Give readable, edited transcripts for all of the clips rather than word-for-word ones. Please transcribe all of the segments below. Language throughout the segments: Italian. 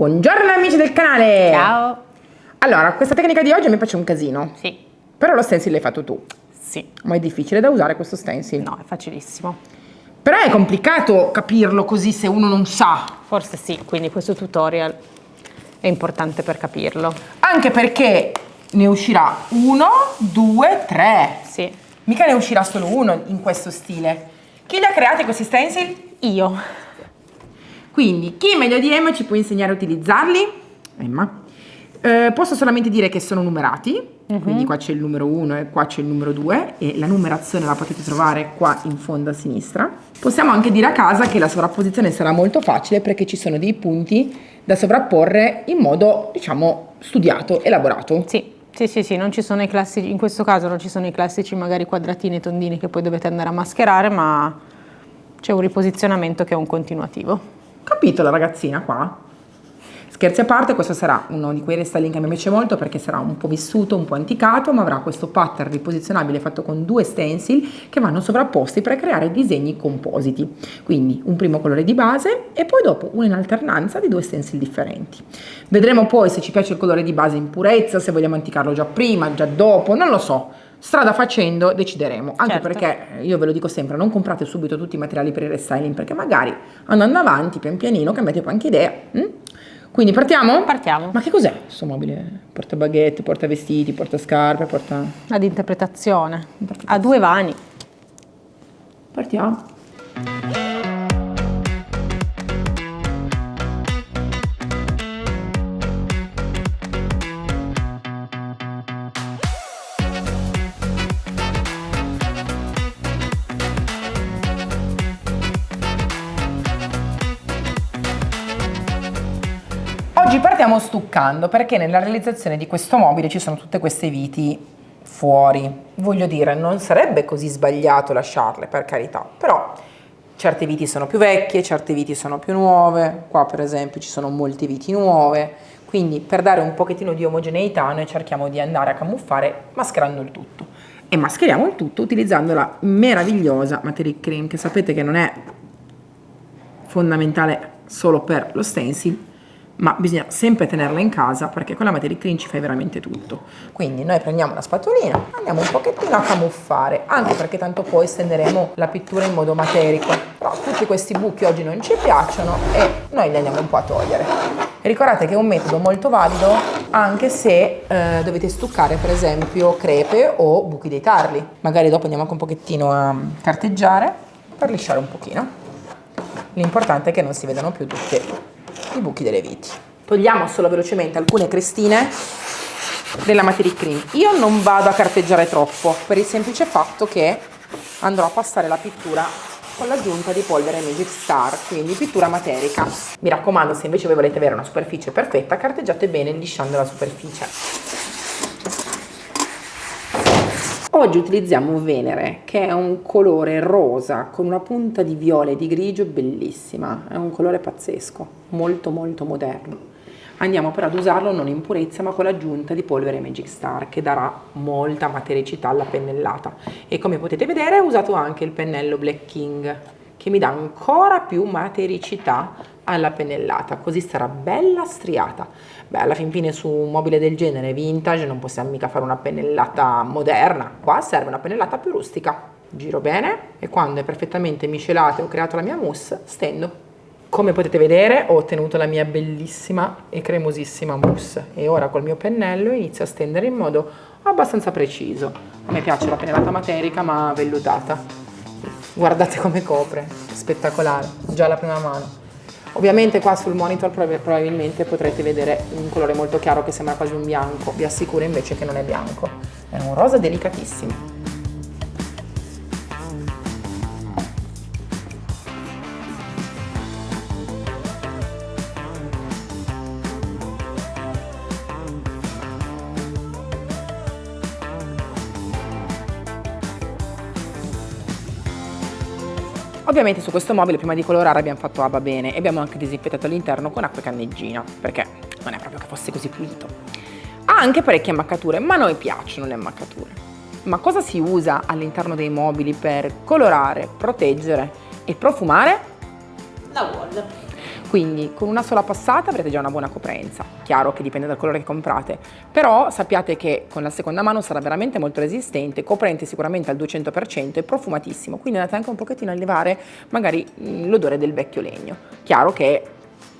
Buongiorno amici del canale! Ciao! Allora, questa tecnica di oggi mi piace un casino. Sì. Però lo stencil l'hai fatto tu. Sì. Ma è difficile da usare questo stencil. No, è facilissimo. Però è complicato capirlo così se uno non sa. Forse sì, quindi questo tutorial è importante per capirlo. Anche perché ne uscirà 1, 2, 3. Sì. Mica ne uscirà solo uno in questo stile. Chi li ha creati questi stencil? Io. Quindi, chi meglio di Emma ci può insegnare a utilizzarli? Emma. Posso solamente dire che sono numerati, quindi qua c'è il numero 1 e qua c'è il numero 2 e la numerazione la potete trovare qua in fondo a sinistra. Possiamo anche dire a casa che la sovrapposizione sarà molto facile perché ci sono dei punti da sovrapporre in modo, diciamo, studiato, elaborato. Sì. Sì, non ci sono i classici, in questo caso non ci sono i classici magari quadratini e tondini che poi dovete andare a mascherare, ma c'è un riposizionamento che è un continuativo. Capito la ragazzina qua? Scherzi a parte, questo sarà uno di quei restyling che mi piace molto perché sarà un po' vissuto, un po' anticato, ma avrà questo pattern riposizionabile fatto con 2 stencil che vanno sovrapposti per creare disegni compositi. Quindi un primo colore di base e poi dopo uno in alternanza di 2 stencil differenti. Vedremo poi se ci piace il colore di base in purezza, se vogliamo anticarlo già prima, già dopo, non lo so. Strada facendo decideremo, anche Certo. perché io ve lo dico sempre, non comprate subito tutti i materiali per il restyling perché magari andando avanti pian pianino cambiate poi anche idea. Quindi partiamo? Partiamo. Ma che cos'è questo mobile? Porta baguette, porta vestiti, porta scarpe, porta... Ad interpretazione. Ha 2 vani. Partiamo. Oggi partiamo stuccando perché nella realizzazione di questo mobile ci sono tutte queste viti fuori. Voglio dire, non sarebbe così sbagliato lasciarle, per carità, però certe viti sono più vecchie, certe viti sono più nuove, qua per esempio ci sono molte viti nuove, quindi per dare un pochettino di omogeneità noi cerchiamo di andare a camuffare mascherando il tutto. E mascheriamo il tutto utilizzando la meravigliosa Material Cream, che sapete che non è fondamentale solo per lo stencil, ma bisogna sempre tenerla in casa perché con la Material Cream ci fai veramente tutto. Quindi noi prendiamo una spatolina, andiamo un pochettino a camuffare, anche perché tanto poi stenderemo la pittura in modo materico, però tutti questi buchi oggi non ci piacciono e noi li andiamo un po' a togliere. E ricordate che è un metodo molto valido anche se dovete stuccare per esempio crepe o buchi dei tarli. Magari dopo andiamo anche un pochettino a carteggiare per lisciare un pochino. L'importante è che non si vedano più tutti i buchi delle viti. Togliamo solo velocemente alcune crestine della Material Cream. Io non vado a carteggiare troppo per il semplice fatto che andrò a passare la pittura con l'aggiunta di polvere Magic Star, quindi pittura materica. Mi raccomando, se invece voi volete avere una superficie perfetta, carteggiate bene lisciando la superficie. Oggi utilizziamo Venere, che è un colore rosa con una punta di viola e di grigio bellissima, è un colore pazzesco, molto molto moderno. Andiamo però ad usarlo non in purezza ma con l'aggiunta di polvere Magic Star che darà molta matericità alla pennellata e come potete vedere ho usato anche il pennello Black King che mi dà ancora più matericità alla pennellata, così sarà bella striata. Beh, alla fin fine su un mobile del genere vintage non possiamo mica fare una pennellata moderna, qua serve una pennellata più rustica. Giro bene e quando è perfettamente miscelata e ho creato la mia mousse stendo. Come potete vedere ho ottenuto la mia bellissima e cremosissima mousse e ora col mio pennello inizio a stendere in modo abbastanza preciso. A me piace la pennellata materica ma vellutata. Guardate come copre, spettacolare, già la prima mano. Ovviamente qua sul monitor probabilmente potrete vedere un colore molto chiaro che sembra quasi un bianco, vi assicuro invece che non è bianco, è un rosa delicatissimo. Ovviamente su questo mobile prima di colorare abbiamo fatto va bene e abbiamo anche disinfettato all'interno con acqua e canneggina perché non è proprio che fosse così pulito. Ha anche parecchie ammaccature, ma a noi piacciono le ammaccature. Ma cosa si usa all'interno dei mobili per colorare, proteggere e profumare? La wall. Quindi con una sola passata avrete già una buona coprenza. Chiaro che dipende dal colore che comprate, però sappiate che con la seconda mano sarà veramente molto resistente, coprente sicuramente al 200% e profumatissimo, quindi andate anche un pochettino a levare magari l'odore del vecchio legno. Chiaro che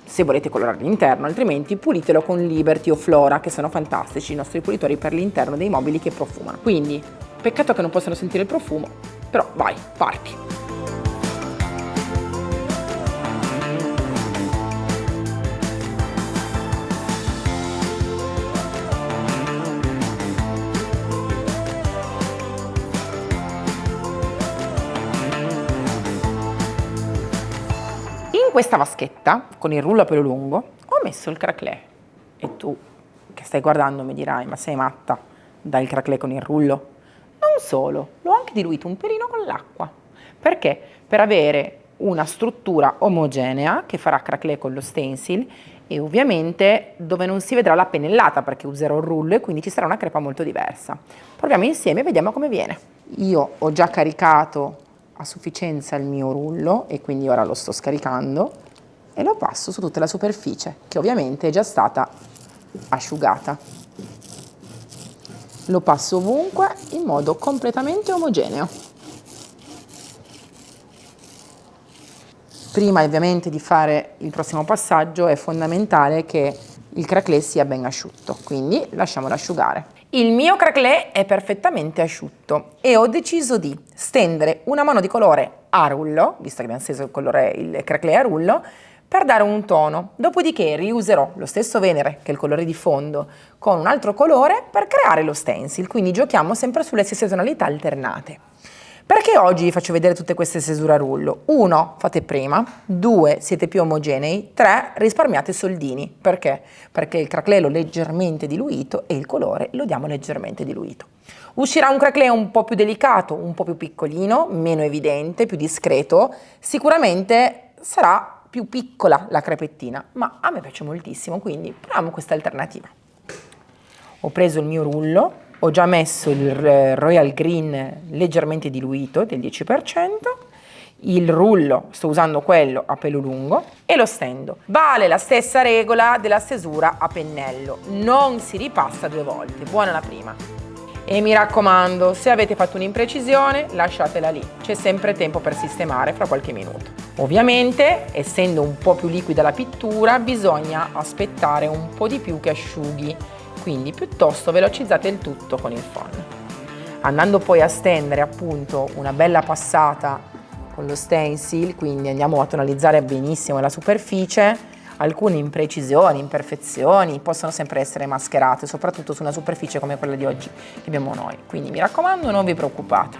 se volete colorare l'interno, altrimenti pulitelo con Liberty o Flora, che sono fantastici i nostri pulitori per l'interno dei mobili che profumano. Quindi peccato che non possano sentire il profumo, però vai, parti! In questa vaschetta, con il rullo a pelo lungo, ho messo il craquelé. E tu, che stai guardando, mi dirai, ma sei matta? Dai il craquelé con il rullo? Non solo, l'ho anche diluito un pelino con l'acqua. Perché? Per avere una struttura omogenea che farà craquelé con lo stencil e ovviamente dove non si vedrà la pennellata perché userò il rullo e quindi ci sarà una crepa molto diversa. Proviamo insieme e vediamo come viene. Io ho già caricato a sufficienza il mio rullo e quindi ora lo sto scaricando e lo passo su tutta la superficie che ovviamente è già stata asciugata. Lo passo ovunque in modo completamente omogeneo. Prima ovviamente di fare il prossimo passaggio è fondamentale che il craquelé sia ben asciutto, quindi lasciamolo asciugare. Il mio craquelé è perfettamente asciutto e ho deciso di stendere una mano di colore a rullo, visto che abbiamo steso il craquelé a rullo, per dare un tono. Dopodiché riuserò lo stesso Venere, che è il colore di fondo, con un altro colore per creare lo stencil, quindi giochiamo sempre sulle stesse tonalità alternate. Perché oggi vi faccio vedere tutte queste stesure a rullo? 1. Fate prima, 2. Siete più omogenei, 3. Risparmiate soldini. Perché? Perché il craquelé l'ho leggermente diluito e il colore lo diamo leggermente diluito. Uscirà un craquelé un po' più delicato, un po' più piccolino, meno evidente, più discreto. Sicuramente sarà più piccola la crepettina, ma a me piace moltissimo, quindi proviamo questa alternativa. Ho preso il mio rullo. Ho già messo il Royal Green leggermente diluito del 10%, il rullo, sto usando quello a pelo lungo e lo stendo. Vale la stessa regola della stesura a pennello, non si ripassa 2 volte, buona la prima. E mi raccomando, se avete fatto un'imprecisione lasciatela lì, c'è sempre tempo per sistemare fra qualche minuto. Ovviamente, essendo un po' più liquida la pittura, bisogna aspettare un po' di più che asciughi. Quindi piuttosto velocizzate il tutto con il phon. Andando poi a stendere appunto una bella passata con lo stencil, quindi andiamo a tonalizzare benissimo la superficie, alcune imprecisioni, imperfezioni possono sempre essere mascherate, soprattutto su una superficie come quella di oggi che abbiamo noi. Quindi mi raccomando, non vi preoccupate.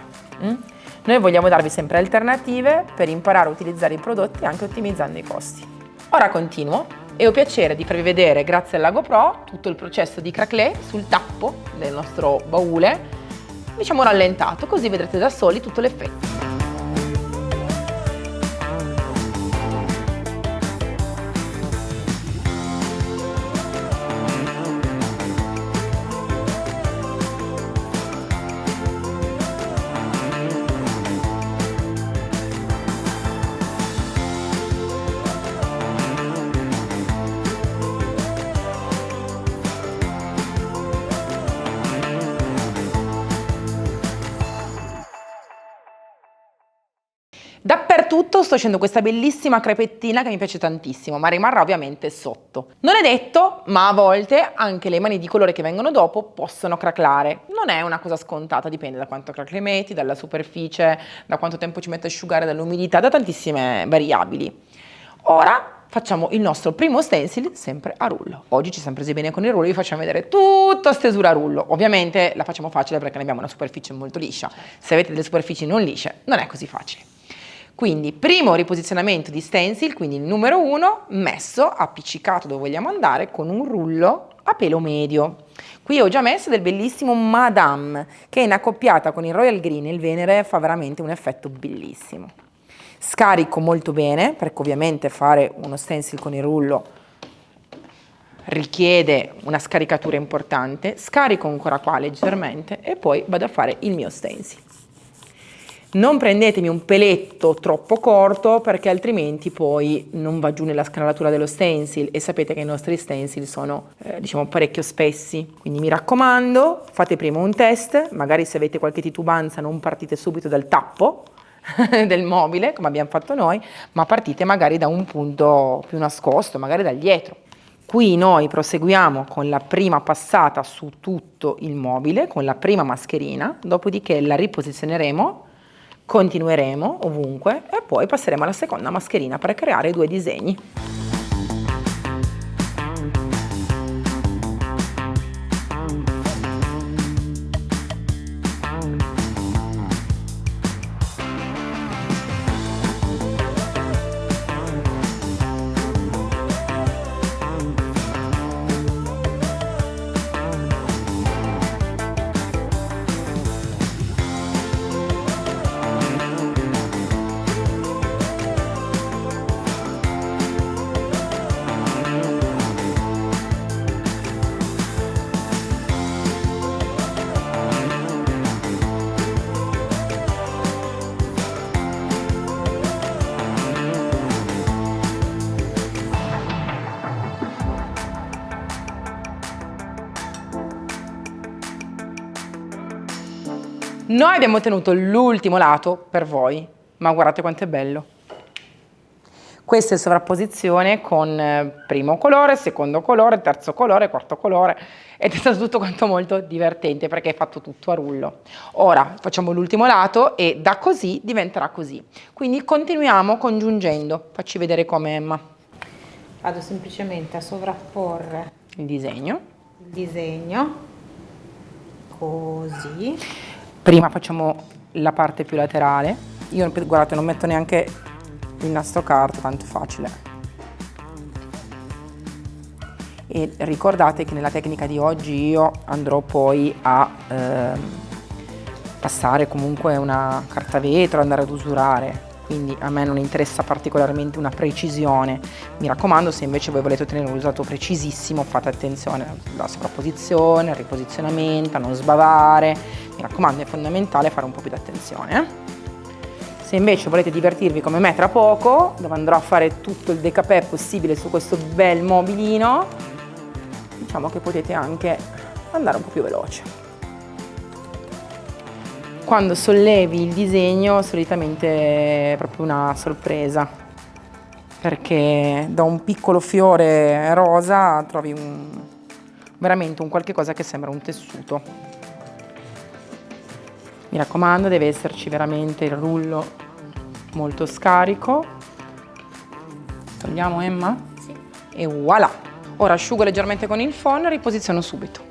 Noi vogliamo darvi sempre alternative per imparare a utilizzare i prodotti anche ottimizzando i costi. Ora continuo. E ho piacere di farvi vedere, grazie alla GoPro, tutto il processo di craquelé sul tappo del nostro baule, diciamo rallentato, così vedrete da soli tutto l'effetto. Dappertutto sto facendo questa bellissima crepettina che mi piace tantissimo, ma rimarrà ovviamente sotto. Non è detto, ma a volte anche le mani di colore che vengono dopo possono craclare. Non è una cosa scontata, dipende da quanto craquelé metti, dalla superficie, da quanto tempo ci mette a asciugare, dall'umidità, da tantissime variabili. Ora facciamo il nostro primo stencil sempre a rullo. Oggi ci siamo presi bene con il rullo, vi facciamo vedere tutta stesura a rullo. Ovviamente la facciamo facile perché ne abbiamo una superficie molto liscia. Se avete delle superfici non lisce, non è così facile. Quindi primo riposizionamento di stencil, quindi il numero 1, messo, appiccicato dove vogliamo andare, con un rullo a pelo medio. Qui ho già messo del bellissimo Madame, che in accoppiata con il Royal Green e il Venere fa veramente un effetto bellissimo. Scarico molto bene, perché ovviamente fare uno stencil con il rullo richiede una scaricatura importante. Scarico ancora qua leggermente e poi vado a fare il mio stencil. Non prendetemi un peletto troppo corto perché altrimenti poi non va giù nella scanalatura dello stencil e sapete che i nostri stencil sono diciamo parecchio spessi, quindi mi raccomando fate prima un test, magari se avete qualche titubanza non partite subito dal tappo del mobile come abbiamo fatto noi, ma partite magari da un punto più nascosto, magari dal dietro. Qui noi proseguiamo con la prima passata su tutto il mobile, con la prima mascherina, dopodiché la riposizioneremo, continueremo ovunque e poi passeremo alla seconda mascherina per creare i 2 disegni. Noi abbiamo ottenuto l'ultimo lato per voi, ma guardate quanto è bello. Questa è sovrapposizione con primo colore, secondo colore, terzo colore, quarto colore ed è stato tutto quanto molto divertente perché è fatto tutto a rullo. Ora facciamo l'ultimo lato e da così diventerà così. Quindi continuiamo congiungendo. Facci vedere come, Emma. Vado semplicemente a sovrapporre Il disegno. il disegno, così. Prima facciamo la parte più laterale. Io guardate non metto neanche il nastro carta, tanto facile. E ricordate che nella tecnica di oggi io andrò poi a passare comunque una carta vetro, andare ad usurare, quindi a me non interessa particolarmente una precisione. Mi raccomando, se invece voi volete ottenere un risultato precisissimo fate attenzione alla sovrapposizione, al riposizionamento, a non sbavare. Mi raccomando, è fondamentale fare un po' più di attenzione. Se invece volete divertirvi come me tra poco, dove andrò a fare tutto il decapè possibile su questo bel mobilino, diciamo che potete anche andare un po' più veloce. Quando sollevi il disegno solitamente è proprio una sorpresa, perché da un piccolo fiore rosa trovi veramente un qualche cosa che sembra un tessuto. Mi raccomando, deve esserci veramente il rullo molto scarico. Togliamo, Emma? Sì. E voilà! Ora asciugo leggermente con il phon e riposiziono subito.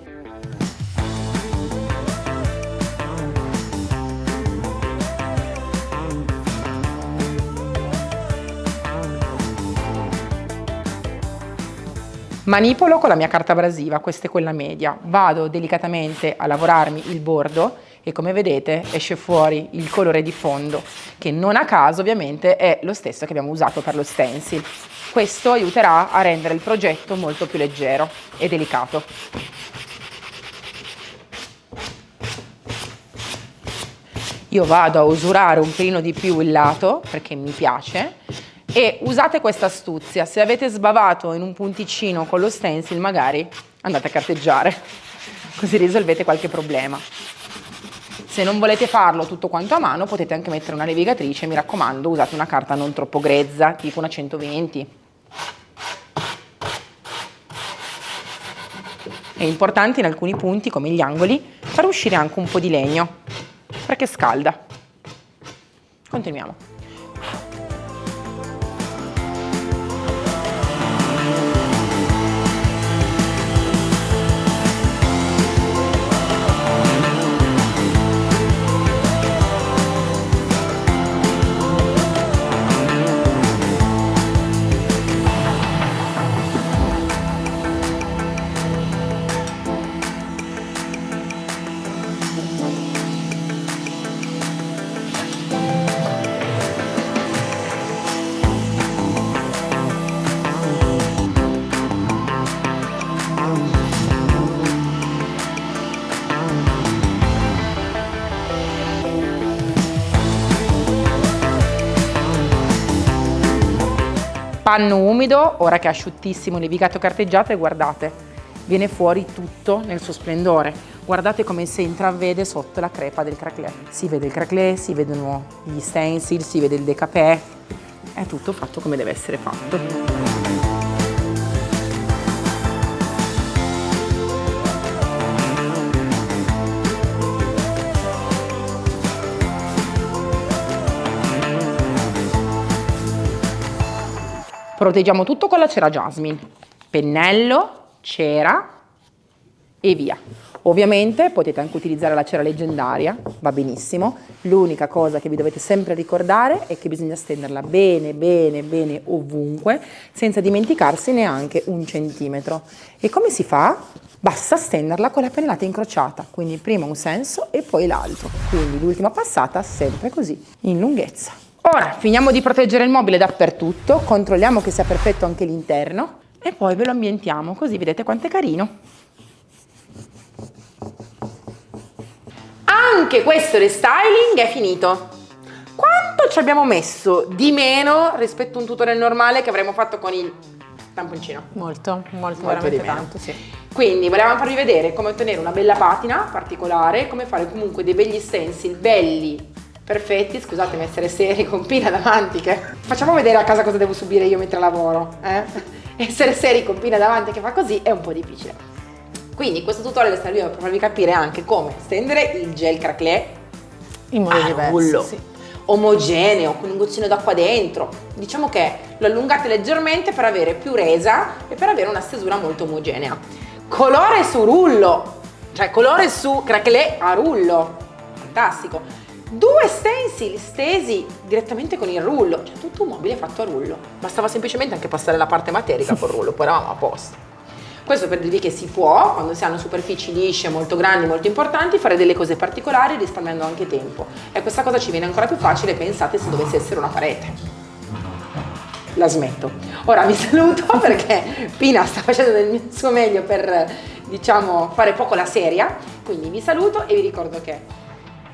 Manipolo con la mia carta abrasiva, questa è quella media. Vado delicatamente a lavorarmi il bordo e come vedete esce fuori il colore di fondo, che non a caso ovviamente è lo stesso che abbiamo usato per lo stencil. Questo aiuterà a rendere il progetto molto più leggero e delicato. Io vado a usurare un pelino di più il lato perché mi piace e usate questa astuzia. Se avete sbavato in un punticino con lo stencil magari andate a carteggiare, così risolvete qualche problema. Se non volete farlo tutto quanto a mano potete anche mettere una levigatrice, mi raccomando usate una carta non troppo grezza, tipo una 120. È importante in alcuni punti come gli angoli far uscire anche un po' di legno perché scalda. Continuiamo. panno umido, ora che è asciuttissimo, levigato e carteggiato, e guardate, viene fuori tutto nel suo splendore. Guardate come si intravede sotto la crepa del craquelé. Si vede il craquelé, si vedono gli stencil, si vede il décapé, è tutto fatto come deve essere fatto. Proteggiamo tutto con la cera jasmine, pennello, cera e via. Ovviamente potete anche utilizzare la cera leggendaria, va benissimo. L'unica cosa che vi dovete sempre ricordare è che bisogna stenderla bene, bene, bene ovunque, senza dimenticarsi neanche un centimetro. E come si fa? Basta stenderla con la pennellata incrociata, quindi prima un senso e poi l'altro. Quindi l'ultima passata sempre così, in lunghezza. Ora finiamo di proteggere il mobile dappertutto, controlliamo che sia perfetto anche l'interno e poi ve lo ambientiamo, così vedete quanto è carino. Anche questo restyling è finito. Quanto ci abbiamo messo di meno rispetto a un tutorial normale che avremmo fatto con il tamponcino? Molto, veramente di meno. tanto, sì. Quindi volevamo farvi vedere come ottenere una bella patina particolare, come fare comunque dei begli stencil belli, perfetti. Scusatemi essere seri con Pina davanti, che facciamo vedere a casa cosa devo subire io mentre lavoro, Essere seri con Pina davanti che fa così è un po' difficile. Questo questo tutorial serve per farvi capire anche come stendere il gel craquelé In modi diversi, rullo, sì. omogeneo, con un goccino d'acqua dentro. Diciamo che lo allungate leggermente per avere più resa e per avere una stesura molto omogenea. Colore su rullo, cioè colore su craquelé a rullo, fantastico. 2 stencil stesi direttamente con il rullo, cioè tutto un mobile fatto a rullo. Bastava semplicemente anche passare la parte materica col rullo, poi eravamo a posto. Questo per dirvi che si può, quando si hanno superfici lisce, molto grandi, molto importanti, fare delle cose particolari risparmiando anche tempo. E questa cosa ci viene ancora più facile, pensate, se dovesse essere una parete. La smetto. Ora vi saluto perché Pina sta facendo del suo meglio per, diciamo, fare poco la seria. Quindi vi saluto e vi ricordo che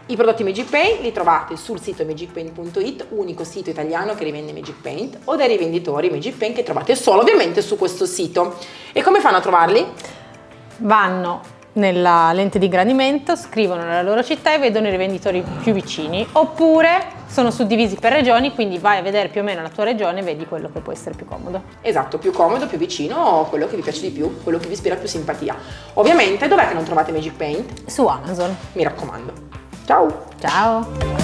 i prodotti Magic Paint li trovate sul sito magicpaint.it, unico sito italiano che rivende Magic Paint, o dai rivenditori Magic Paint che trovate solo ovviamente su questo sito. E come fanno a trovarli? Vanno nella lente di ingrandimento, scrivono la loro città e vedono i rivenditori più vicini, oppure sono suddivisi per regioni, quindi vai a vedere più o meno la tua regione e vedi quello che può essere più comodo. Esatto, più comodo, più vicino, quello che vi piace di più, quello che vi ispira più simpatia. Ovviamente, dov'è che non trovate Magic Paint? Su Amazon. Mi raccomando. Ciao! Ciao!